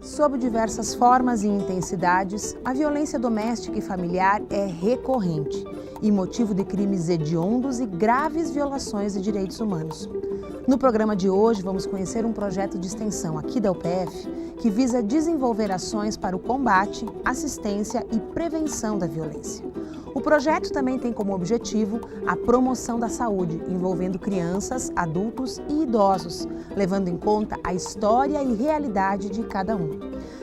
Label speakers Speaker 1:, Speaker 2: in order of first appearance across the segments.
Speaker 1: Sob diversas formas e intensidades, a violência doméstica e familiar é recorrente e motivo de crimes hediondos e graves violações de direitos humanos. No programa de hoje, vamos conhecer um projeto de extensão aqui da UPF que visa desenvolver ações para o combate, assistência e prevenção da violência. O projeto também tem como objetivo a promoção da saúde, envolvendo crianças, adultos e idosos, levando em conta a história e realidade de cada um.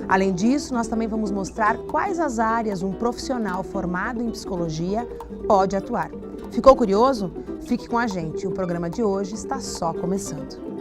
Speaker 1: Além disso, nós também vamos mostrar quais as áreas um profissional formado em psicologia pode atuar. Ficou curioso? Fique com a gente, o programa de hoje está só começando.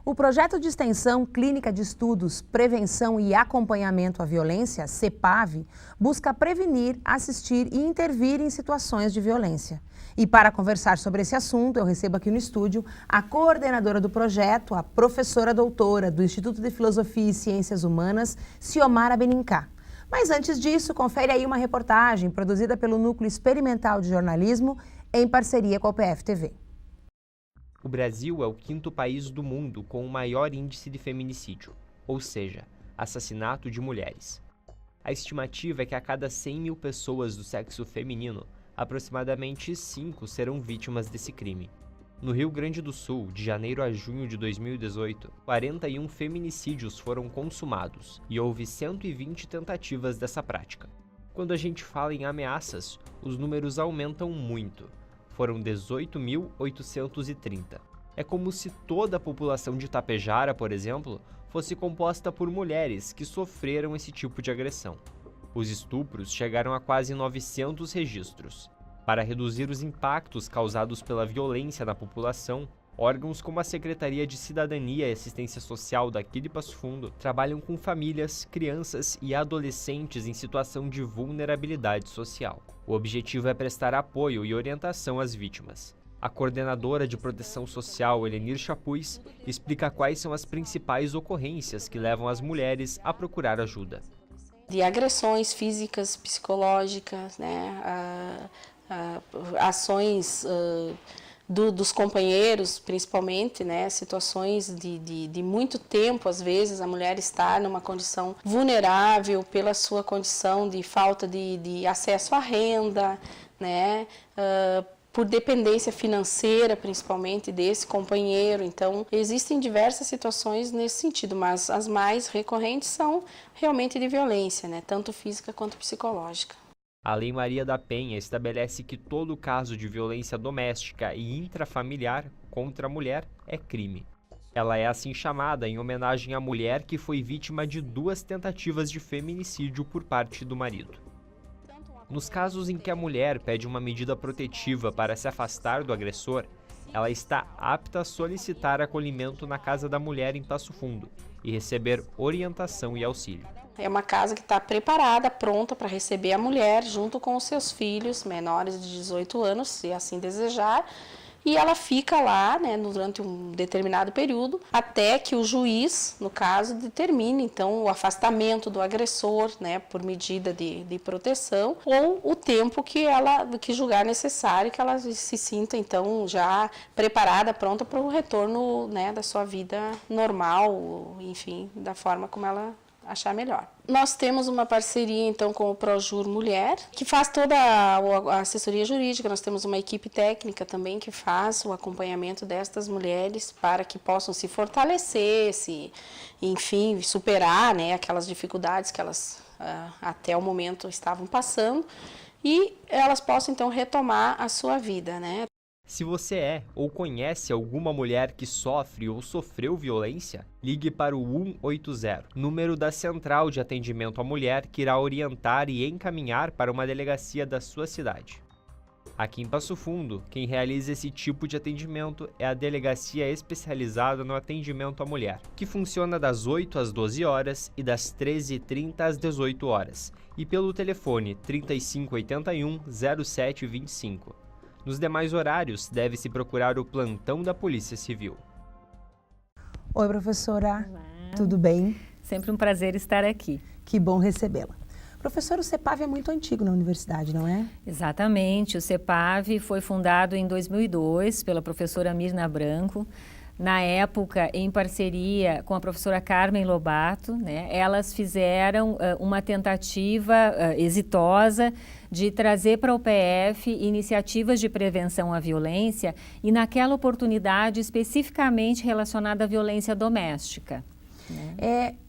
Speaker 1: O projeto de extensão Clínica de Estudos, Prevenção e Acompanhamento à Violência, CEPAV, busca prevenir, assistir e intervir em situações de violência. E para conversar sobre esse assunto, eu recebo aqui no estúdio a coordenadora do projeto, a professora doutora do Instituto de Filosofia e Ciências Humanas, Ciomara Benincá. Mas antes disso, confere aí uma reportagem produzida pelo Núcleo Experimental de Jornalismo em parceria com a UPF TV.
Speaker 2: O Brasil é o 5º país do mundo com o maior índice de feminicídio, ou seja, assassinato de mulheres. A estimativa é que a cada 100 mil pessoas do sexo feminino, aproximadamente 5 serão vítimas desse crime. No Rio Grande do Sul, de janeiro a junho de 2018, 41 feminicídios foram consumados e houve 120 tentativas dessa prática. Quando a gente fala em ameaças, os números aumentam muito. Foram 18.830. É como se toda a população de Tapejara, por exemplo, fosse composta por mulheres que sofreram esse tipo de agressão. Os estupros chegaram a quase 900 registros. Para reduzir os impactos causados pela violência na população, órgãos como a Secretaria de Cidadania e Assistência Social daqui de Passo Fundo trabalham com famílias, crianças e adolescentes em situação de vulnerabilidade social. O objetivo é prestar apoio e orientação às vítimas. A coordenadora de Proteção Social, Elenir Chapuz, explica quais são as principais ocorrências que levam as mulheres a procurar ajuda.
Speaker 3: De agressões físicas, psicológicas, ações dos companheiros, principalmente, situações de muito tempo, às vezes, a mulher está numa condição vulnerável pela sua condição de falta de acesso à renda, por dependência financeira, principalmente, desse companheiro. Então, existem diversas situações nesse sentido, mas as mais recorrentes são realmente de violência, tanto física quanto psicológica.
Speaker 2: A Lei Maria da Penha estabelece que todo caso de violência doméstica e intrafamiliar contra a mulher é crime. Ela é assim chamada em homenagem à mulher que foi vítima de 2 tentativas de feminicídio por parte do marido. Nos casos em que a mulher pede uma medida protetiva para se afastar do agressor, ela está apta a solicitar acolhimento na Casa da Mulher em Passo Fundo e receber orientação e auxílio.
Speaker 3: É uma casa que está preparada, pronta para receber a mulher junto com os seus filhos menores de 18 anos, se assim desejar, e ela fica lá, durante um determinado período, até que o juiz, no caso, determine então o afastamento do agressor, por medida de proteção, ou o tempo que julgar necessário, que ela se sinta então já preparada, pronta para o retorno, da sua vida normal, enfim, da forma como ela achar melhor. Nós temos uma parceria então com o Projur Mulher, que faz toda a assessoria jurídica. Nós temos uma equipe técnica também que faz o acompanhamento destas mulheres para que possam se fortalecer, enfim, superar, aquelas dificuldades que elas até o momento estavam passando e elas possam então retomar a sua vida,
Speaker 2: Se você é ou conhece alguma mulher que sofre ou sofreu violência, ligue para o 180, número da Central de Atendimento à Mulher, que irá orientar e encaminhar para uma delegacia da sua cidade. Aqui em Passo Fundo, quem realiza esse tipo de atendimento é a Delegacia Especializada no Atendimento à Mulher, que funciona das 8 às 12 horas e das 13h30 às 18 horas, e pelo telefone 3581 0725. Nos demais horários, deve-se procurar o plantão da Polícia Civil.
Speaker 1: Oi, professora.
Speaker 4: Olá.
Speaker 1: Tudo bem?
Speaker 4: Sempre um prazer estar aqui.
Speaker 1: Que bom recebê-la. Professor, o CEPAV é muito antigo na universidade, não é?
Speaker 4: Exatamente, o CEPAV foi fundado em 2002 pela professora Mirna Branco, na época em parceria com a professora Carmen Lobato, né? Elas fizeram uma tentativa exitosa de trazer para o PF iniciativas de prevenção à violência e naquela oportunidade especificamente relacionada à violência doméstica.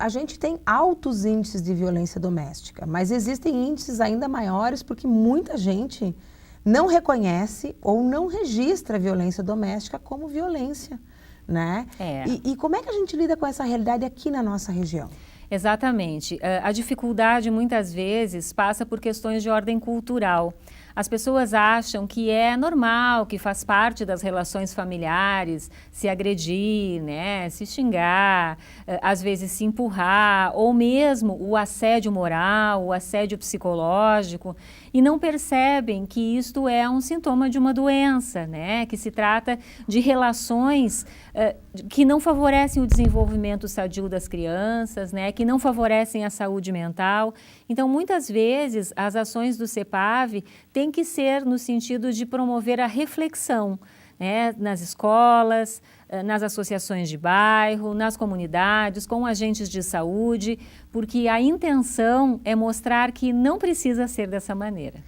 Speaker 1: A gente tem altos índices de violência doméstica, mas existem índices ainda maiores porque muita gente não reconhece ou não registra a violência doméstica como violência, né? E como é que a gente lida com essa realidade aqui na nossa região?
Speaker 4: Exatamente. A dificuldade muitas vezes passa por questões de ordem cultural. As pessoas acham que é normal, que faz parte das relações familiares se agredir, né, se xingar, às vezes se empurrar, ou mesmo o assédio moral, o assédio psicológico, e não percebem que isto é um sintoma de uma doença, né, que se trata de relações que não favorecem o desenvolvimento sadio das crianças, né, que não favorecem a saúde mental. Então, muitas vezes, as ações do CEPAV têm que ser no sentido de promover a reflexão, né, nas escolas, nas associações de bairro, nas comunidades, com agentes de saúde, porque a intenção é mostrar que não precisa ser dessa maneira.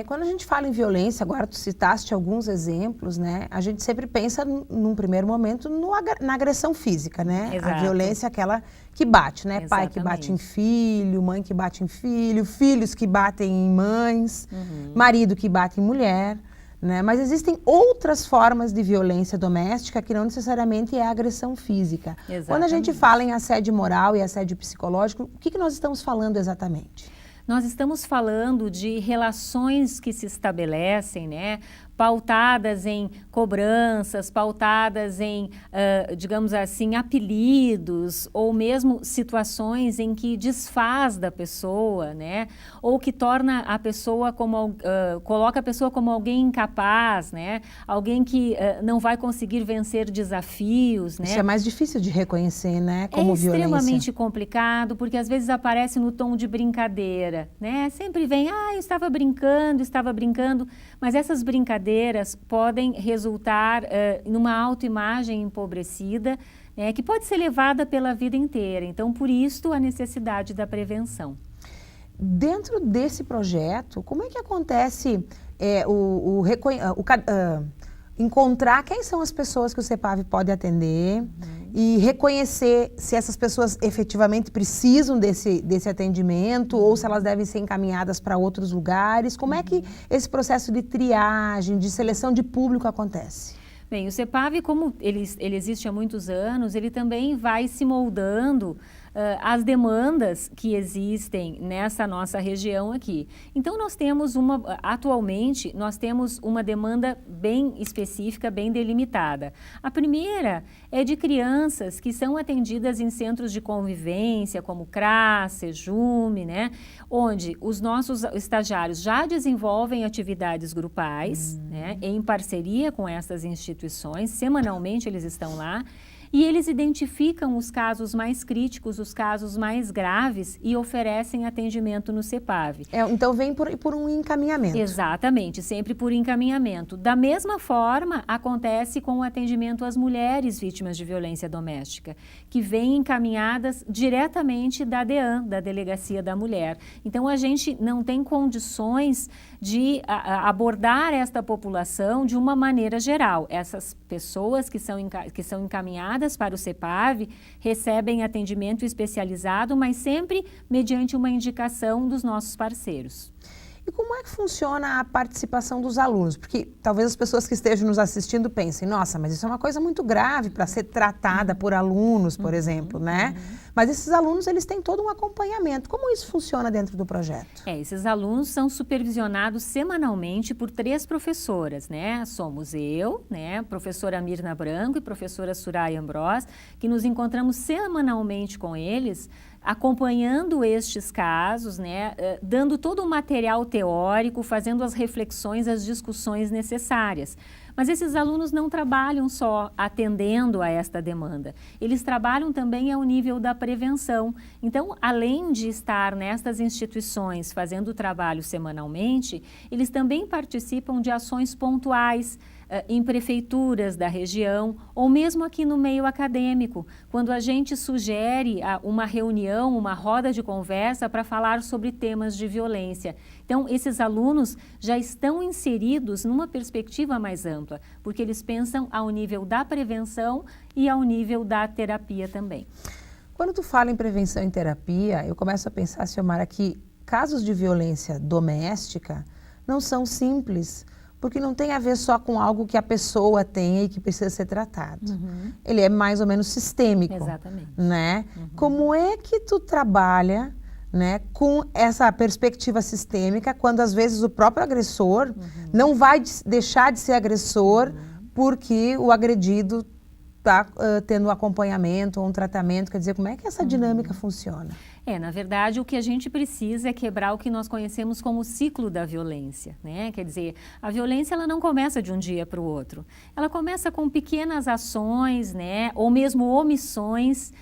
Speaker 1: Quando a gente fala em violência, agora tu citaste alguns exemplos, né? A gente sempre pensa, num primeiro momento, na agressão física, né?
Speaker 4: Exato.
Speaker 1: A violência é aquela que bate, né?
Speaker 4: Exatamente.
Speaker 1: Pai que bate em filho, mãe que bate em filho, filhos que batem em mães, marido que bate em mulher, né? Mas existem outras formas de violência doméstica que não necessariamente é a agressão física.
Speaker 4: Exatamente.
Speaker 1: Quando a gente fala em assédio moral e assédio psicológico, o que nós estamos falando exatamente?
Speaker 4: Nós estamos falando de relações que se estabelecem, né, pautadas em cobranças, pautadas em, digamos assim, apelidos, ou mesmo situações em que desfaz da pessoa, né, ou que torna a pessoa como, coloca a pessoa como alguém incapaz, né, alguém que não vai conseguir vencer desafios, né.
Speaker 1: Isso é mais difícil de reconhecer, né, como violência.
Speaker 4: É extremamente complicado, porque às vezes aparece no tom de brincadeira, né, sempre vem, eu estava brincando, mas essas brincadeiras podem resultar numa autoimagem empobrecida, que pode ser levada pela vida inteira. Então, por isso, a necessidade da prevenção.
Speaker 1: Dentro desse projeto, como é que acontece encontrar quem são as pessoas que o CEPAV pode atender e reconhecer se essas pessoas efetivamente precisam desse atendimento ou se elas devem ser encaminhadas para outros lugares? Como é que esse processo de triagem, de seleção de público acontece?
Speaker 4: Bem, o CEPAV, como ele existe há muitos anos, ele também vai se moldando as demandas que existem nessa nossa região aqui. Então, atualmente, nós temos uma demanda bem específica, bem delimitada. A primeira é de crianças que são atendidas em centros de convivência, como CRAS, SEJUME, né, onde os nossos estagiários já desenvolvem atividades grupais, né, em parceria com essas instituições, semanalmente eles estão lá, e eles identificam os casos mais críticos, os casos mais graves e oferecem atendimento no CEPAV.
Speaker 1: Então vem por um encaminhamento.
Speaker 4: Exatamente, sempre por encaminhamento. Da mesma forma, acontece com o atendimento às mulheres vítimas de violência doméstica, que vêm encaminhadas diretamente da DEAN, da Delegacia da Mulher. Então a gente não tem condições de abordar esta população de uma maneira geral. Essas pessoas que são encaminhadas para o CEPAV recebem atendimento especializado, mas sempre mediante uma indicação dos nossos parceiros.
Speaker 1: E como é que funciona a participação dos alunos? Porque talvez as pessoas que estejam nos assistindo pensem, nossa, mas isso é uma coisa muito grave para ser tratada por alunos, por exemplo, né? Mas esses alunos, eles têm todo um acompanhamento. Como isso funciona dentro do projeto?
Speaker 4: Esses alunos são supervisionados semanalmente por 3 professoras, né? Somos eu, né, professora Mirna Branco e professora Suraya Ambrós, que nos encontramos semanalmente com eles, acompanhando estes casos, né, dando todo o material teórico, fazendo as reflexões, as discussões necessárias. Mas esses alunos não trabalham só atendendo a esta demanda, eles trabalham também ao nível da prevenção. Então, além de estar nestas instituições fazendo o trabalho semanalmente, eles também participam de ações pontuais em prefeituras da região ou mesmo aqui no meio acadêmico, quando a gente sugere uma reunião, uma roda de conversa para falar sobre temas de violência. Então, esses alunos já estão inseridos numa perspectiva mais ampla, porque eles pensam ao nível da prevenção e ao nível da terapia também.
Speaker 1: Quando tu fala em prevenção e terapia, eu começo a pensar, Ciomara, que casos de violência doméstica não são simples, porque não tem a ver só com algo que a pessoa tem e que precisa ser tratado. Ele é mais ou menos sistêmico.
Speaker 4: Exatamente.
Speaker 1: Né? Como é que tu trabalha, né, com essa perspectiva sistêmica, quando às vezes o próprio agressor não vai deixar de ser agressor porque o agredido está tendo um acompanhamento ou um tratamento? Quer dizer, como é que essa dinâmica funciona?
Speaker 4: Na verdade, o que a gente precisa é quebrar o que nós conhecemos como o ciclo da violência, né? Quer dizer, a violência ela não começa de um dia para o outro. Ela começa com pequenas ações, né? Ou mesmo omissões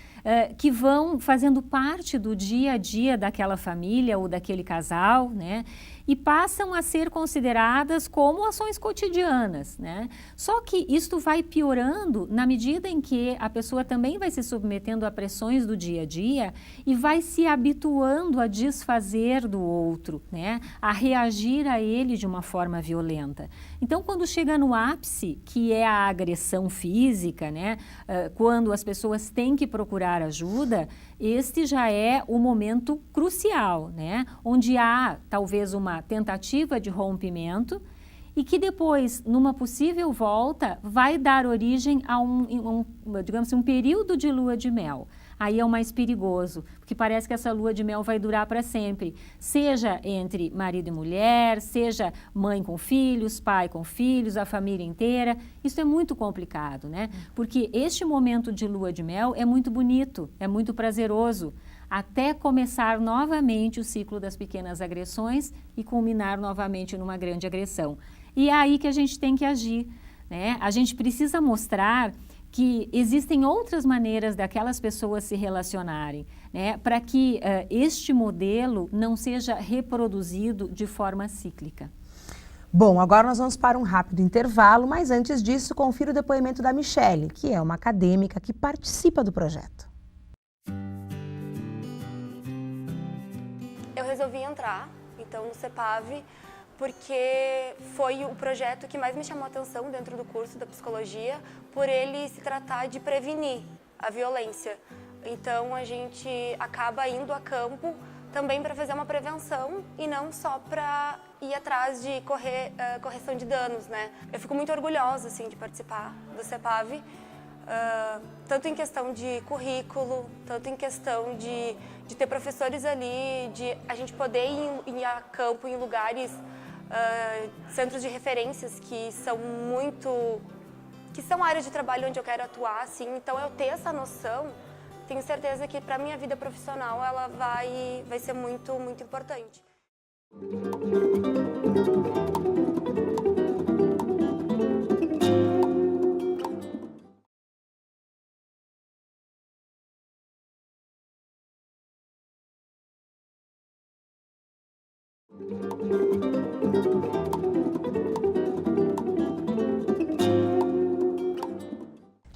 Speaker 4: que vão fazendo parte do dia a dia daquela família ou daquele casal, né? E passam a ser consideradas como ações cotidianas, né? Só que isto vai piorando na medida em que a pessoa também vai se submetendo a pressões do dia a dia e vai se habituando a desfazer do outro, né? A reagir a ele de uma forma violenta. Então, quando chega no ápice, que é a agressão física, né? Quando as pessoas têm que procurar ajuda, este já é o momento crucial, né? Onde há talvez uma tentativa de rompimento e que depois, numa possível volta, vai dar origem a digamos assim, um período de lua de mel. Aí é o mais perigoso, porque parece que essa lua de mel vai durar para sempre, seja entre marido e mulher, seja mãe com filhos, pai com filhos, a família inteira. Isso é muito complicado, né? Porque este momento de lua de mel é muito bonito, é muito prazeroso, até começar novamente o ciclo das pequenas agressões e culminar novamente numa grande agressão. E é aí que a gente tem que agir, né? A gente precisa mostrar que existem outras maneiras daquelas pessoas se relacionarem, né, para que este modelo não seja reproduzido de forma cíclica.
Speaker 1: Bom, agora nós vamos para um rápido intervalo, mas antes disso, confira o depoimento da Michele, que é uma acadêmica que participa do projeto.
Speaker 5: Eu resolvi entrar, então, no CEPAV, porque foi o projeto que mais me chamou a atenção dentro do curso da psicologia, por ele se tratar de prevenir a violência. Então, a gente acaba indo a campo também para fazer uma prevenção e não só para ir atrás de correção de danos, né? Eu fico muito orgulhosa, assim, de participar do CEPAV, tanto em questão de currículo, tanto em questão de ter professores ali, de a gente poder ir a campo em lugares, centros de referências que são áreas de trabalho onde eu quero atuar, assim. Então, eu ter essa noção, tenho certeza que para a minha vida profissional ela vai ser muito, muito importante.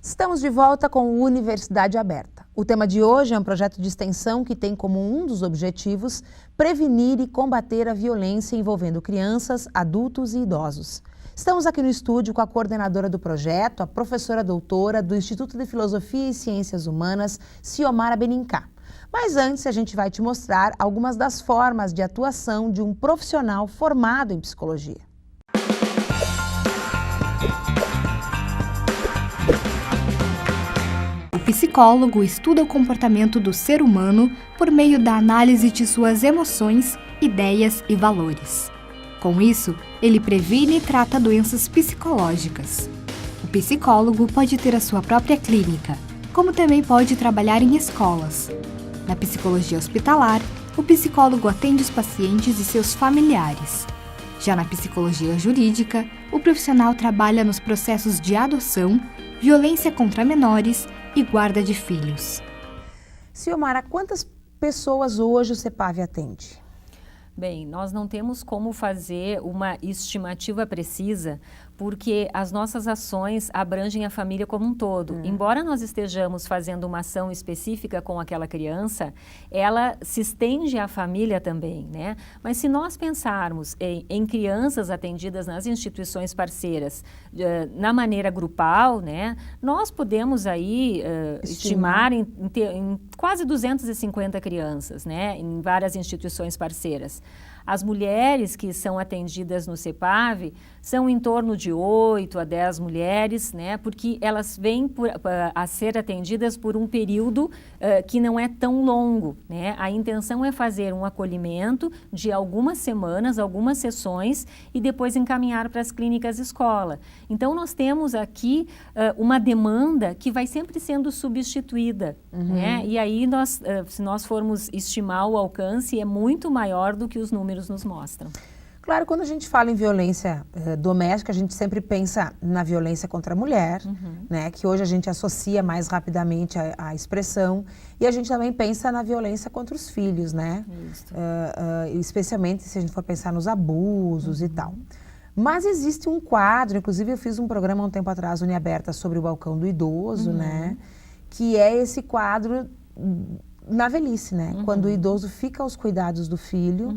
Speaker 1: Estamos de volta com o Universidade Aberta. O tema de hoje é um projeto de extensão que tem como um dos objetivos prevenir e combater a violência envolvendo crianças, adultos e idosos. Estamos aqui no estúdio com a coordenadora do projeto, a professora doutora do Instituto de Filosofia e Ciências Humanas, Ciomara Benincá. Mas antes a gente vai te mostrar algumas das formas de atuação de um profissional formado em psicologia.
Speaker 6: O psicólogo estuda o comportamento do ser humano por meio da análise de suas emoções, ideias e valores. Com isso, ele previne e trata doenças psicológicas. O psicólogo pode ter a sua própria clínica, como também pode trabalhar em escolas. Na psicologia hospitalar, o psicólogo atende os pacientes e seus familiares. Já na psicologia jurídica, o profissional trabalha nos processos de adoção, violência contra menores e guarda de filhos.
Speaker 1: Ciomara, quantas pessoas hoje o CEPAV atende?
Speaker 4: Bem, nós não temos como fazer uma estimativa precisa, porque as nossas ações abrangem a família como um todo. Embora nós estejamos fazendo uma ação específica com aquela criança, ela se estende à família também, né? Mas se nós pensarmos em crianças atendidas nas instituições parceiras, na maneira grupal, né? Nós podemos aí estimar em quase 250 crianças, né? Em várias instituições parceiras. As mulheres que são atendidas no CEPAV são em torno de 8 a 10 mulheres, né, porque elas vêm a ser atendidas por um período que não é tão longo, né? A intenção é fazer um acolhimento de algumas semanas, algumas sessões e depois encaminhar para as clínicas escola. Então, nós temos aqui uma demanda que vai sempre sendo substituída, né? E aí, se nós formos estimar o alcance, é muito maior do que os números nos mostram.
Speaker 1: Claro, quando a gente fala em violência doméstica, a gente sempre pensa na violência contra a mulher, né, que hoje a gente associa mais rapidamente à expressão, e a gente também pensa na violência contra os filhos, né, especialmente se a gente for pensar nos abusos e tal. Mas existe um quadro, inclusive eu fiz um programa há um tempo atrás, Uniaberta, sobre o balcão do idoso, né, que é esse quadro na velhice, né? Quando o idoso fica aos cuidados do filho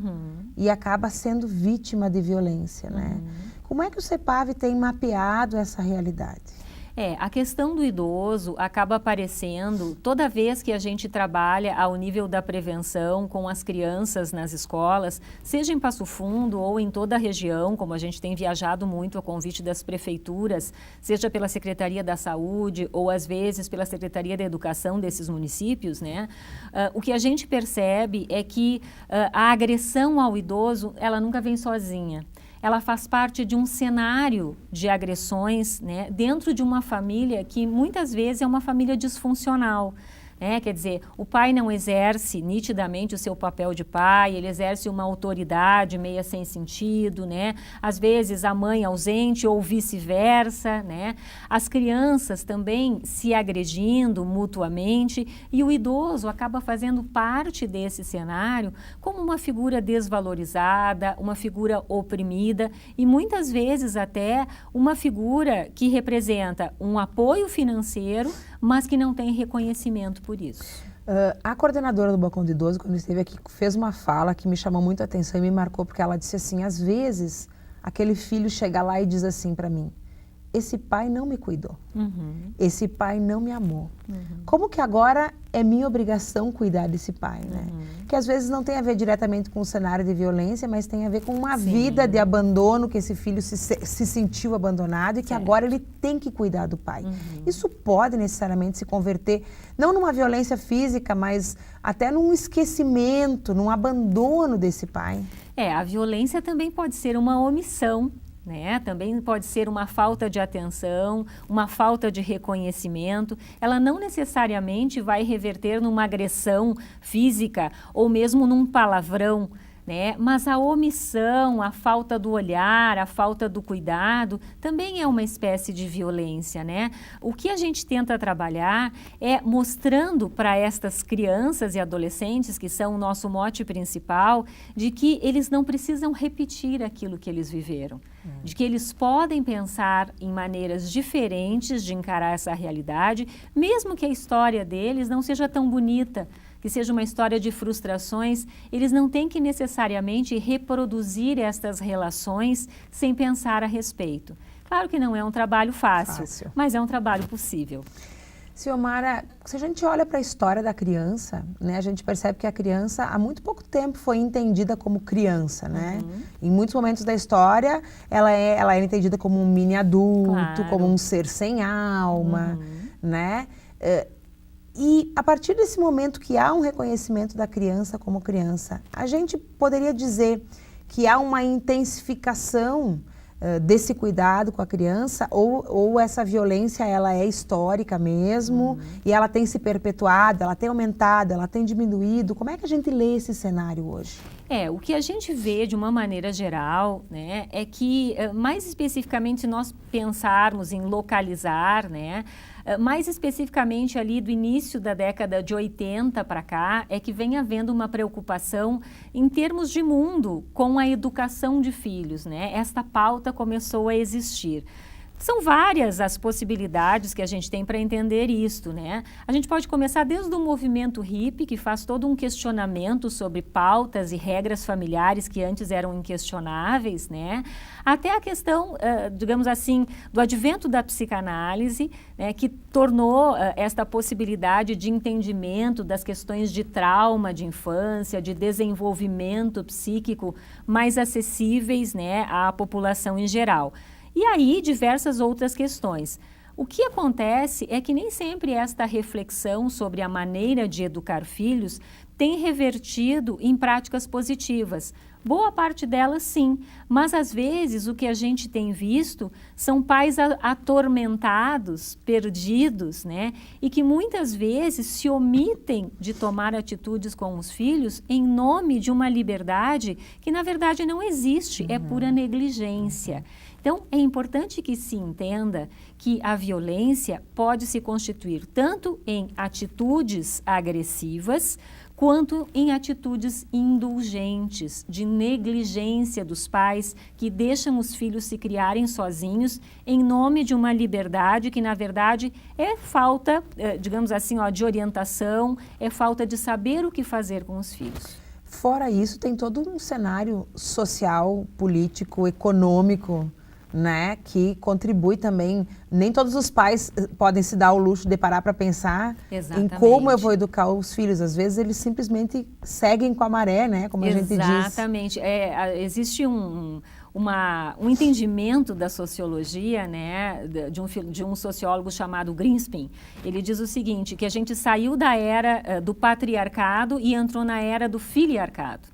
Speaker 1: e acaba sendo vítima de violência, né? Como é que o CEPAV tem mapeado essa realidade?
Speaker 4: A questão do idoso acaba aparecendo toda vez que a gente trabalha ao nível da prevenção com as crianças nas escolas, seja em Passo Fundo ou em toda a região, como a gente tem viajado muito a convite das prefeituras, seja pela Secretaria da Saúde ou às vezes pela Secretaria da Educação desses municípios, né? O que a gente percebe é que a agressão ao idoso, ela nunca vem sozinha. Ela faz parte de um cenário de agressões, né, dentro de uma família que muitas vezes é uma família disfuncional. Quer dizer, o pai não exerce nitidamente o seu papel de pai, ele exerce uma autoridade meia sem sentido, né? Às vezes a mãe ausente ou vice-versa, né? As crianças também se agredindo mutuamente e o idoso acaba fazendo parte desse cenário como uma figura desvalorizada, uma figura oprimida e muitas vezes até uma figura que representa um apoio financeiro, mas que não tem reconhecimento por isso.
Speaker 1: A coordenadora do Balcão do Idoso, quando esteve aqui, fez uma fala que me chamou muito a atenção e me marcou, porque ela disse assim, às vezes, aquele filho chega lá e diz assim para mim, esse pai não me cuidou, esse pai não me amou. Como que agora é minha obrigação cuidar desse pai, né? Que às vezes não tem a ver diretamente com o cenário de violência, mas tem a ver com uma vida de abandono, que esse filho se sentiu abandonado e que agora ele tem que cuidar do pai. Isso pode necessariamente se converter, não numa violência física, mas até num esquecimento, num abandono desse pai.
Speaker 4: A violência também pode ser uma omissão, né? Também pode ser uma falta de atenção, uma falta de reconhecimento. Ela não necessariamente vai reverter numa agressão física ou mesmo num palavrão, né? Mas a omissão, a falta do olhar, a falta do cuidado também é uma espécie de violência, né? O que a gente tenta trabalhar é mostrando para estas crianças e adolescentes, que são o nosso mote principal, de que eles não precisam repetir aquilo que eles viveram. De que eles podem pensar em maneiras diferentes de encarar essa realidade, mesmo que a história deles não seja tão bonita, que seja uma história de frustrações, eles não têm que necessariamente reproduzir estas relações sem pensar a respeito. Claro que não é um trabalho fácil. Mas é um trabalho possível.
Speaker 1: Ciomara, se a gente olha para a história da criança, né, a gente percebe que a criança há muito pouco tempo foi entendida como criança, né? Em muitos momentos da história, ela é entendida como um mini adulto, como um ser sem alma, né? E a partir desse momento que há um reconhecimento da criança como criança, a gente poderia dizer que há uma intensificação desse cuidado com a criança, ou essa violência ela é histórica mesmo, e ela tem se perpetuado, ela tem aumentado, ela tem diminuído? Como é que a gente lê esse cenário hoje?
Speaker 4: O que a gente vê de uma maneira geral, né, é que, mais especificamente, se nós pensarmos em localizar, né, mais especificamente ali do início da década de 80 para cá, é que vem havendo uma preocupação em termos de mundo com a educação de filhos, né? Esta pauta começou a existir. São várias as possibilidades que a gente tem para entender isto, né? A gente pode começar desde o movimento hippie, que faz todo um questionamento sobre pautas e regras familiares que antes eram inquestionáveis, né? Até a questão, digamos assim, do advento da psicanálise, né, que tornou esta possibilidade de entendimento das questões de trauma de infância, de desenvolvimento psíquico mais acessíveis, né, à população em geral. E aí, diversas outras questões. O que acontece é que nem sempre esta reflexão sobre a maneira de educar filhos tem revertido em práticas positivas. Boa parte delas, sim, mas às vezes o que a gente tem visto são pais atormentados, perdidos, né? E que muitas vezes se omitem de tomar atitudes com os filhos em nome de uma liberdade que na verdade não existe, é pura negligência. Então, é importante que se entenda que a violência pode se constituir tanto em atitudes agressivas, quanto em atitudes indulgentes, de negligência dos pais que deixam os filhos se criarem sozinhos em nome de uma liberdade que, na verdade, é falta, digamos assim, de orientação, é falta de saber o que fazer com os filhos.
Speaker 1: Fora isso, tem todo um cenário social, político, econômico, né, que contribui também. Nem todos os pais podem se dar o luxo de parar para pensar
Speaker 4: Exatamente.
Speaker 1: em como eu vou educar os filhos. Às vezes eles simplesmente seguem com a maré, né, como a gente diz.
Speaker 4: Exatamente. Existe um entendimento da sociologia, né, de um sociólogo chamado Greenspan. Ele diz o seguinte, que a gente saiu da era do patriarcado e entrou na era do filiarcado.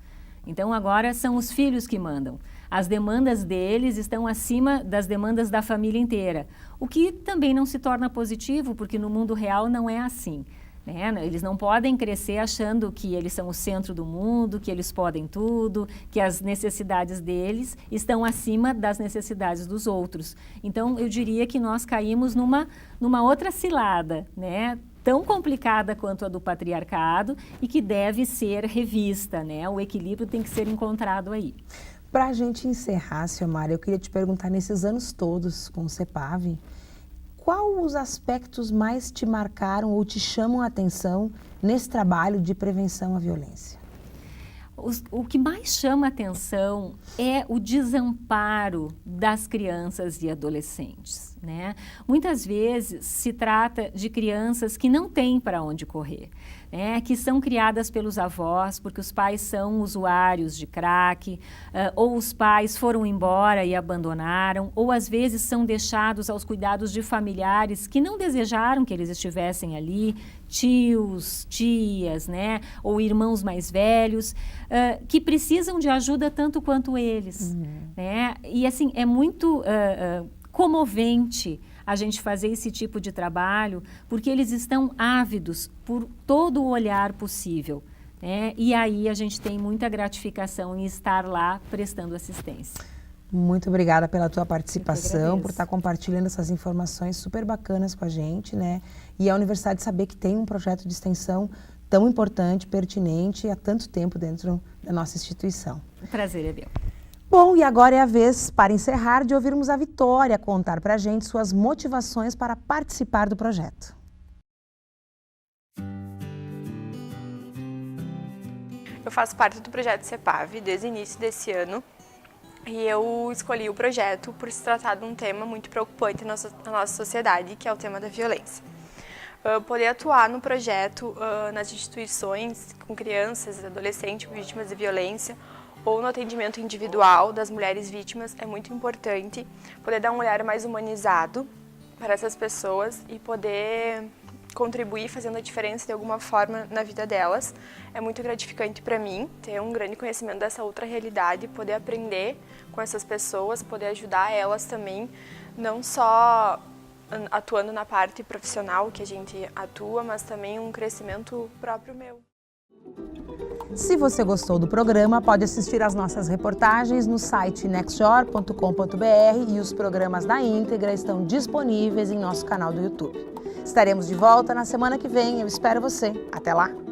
Speaker 4: Então agora são os filhos que mandam. As demandas deles estão acima das demandas da família inteira, o que também não se torna positivo, porque no mundo real não é assim, né? Eles não podem crescer achando que eles são o centro do mundo, que eles podem tudo, que as necessidades deles estão acima das necessidades dos outros. Então, eu diria que nós caímos numa outra cilada, né? Tão complicada quanto a do patriarcado e que deve ser revista, né? O equilíbrio tem que ser encontrado aí.
Speaker 1: Para a gente encerrar, Ciomara, eu queria te perguntar, nesses anos todos com o CEPAV, qual os aspectos mais te marcaram ou te chamam a atenção nesse trabalho de prevenção à violência?
Speaker 4: O que mais chama a atenção é o desamparo das crianças e adolescentes, né? Muitas vezes se trata de crianças que não têm para onde correr, né? Que são criadas pelos avós, porque os pais são usuários de crack, ou os pais foram embora e abandonaram, ou às vezes são deixados aos cuidados de familiares que não desejaram que eles estivessem ali, tios, tias, né? Ou irmãos mais velhos, que precisam de ajuda tanto quanto eles, né? E assim, é muito comovente a gente fazer esse tipo de trabalho, porque eles estão ávidos por todo o olhar possível, né? E aí a gente tem muita gratificação em estar lá prestando assistência.
Speaker 1: Muito obrigada pela tua participação, por estar compartilhando essas informações super bacanas com a gente, né? E a universidade saber que tem um projeto de extensão tão importante, pertinente há tanto tempo dentro da nossa instituição.
Speaker 4: O prazer é meu.
Speaker 1: Bom, e agora é a vez, para encerrar, de ouvirmos a Vitória contar para a gente suas motivações para participar do projeto.
Speaker 7: Eu faço parte do projeto CEPAV desde o início desse ano e eu escolhi o projeto por se tratar de um tema muito preocupante na nossa sociedade, que é o tema da violência. Poder atuar no projeto nas instituições com crianças e adolescentes vítimas de violência ou no atendimento individual das mulheres vítimas é muito importante. Poder dar um olhar mais humanizado para essas pessoas e poder contribuir fazendo a diferença de alguma forma na vida delas. É muito gratificante para mim ter um grande conhecimento dessa outra realidade, poder aprender com essas pessoas, poder ajudar elas também, não só atuando na parte profissional que a gente atua, mas também um crescimento próprio meu.
Speaker 1: Se você gostou do programa, pode assistir às nossas reportagens no site nextshore.com.br e os programas na íntegra estão disponíveis em nosso canal do YouTube. Estaremos de volta na semana que vem, eu espero você. Até lá!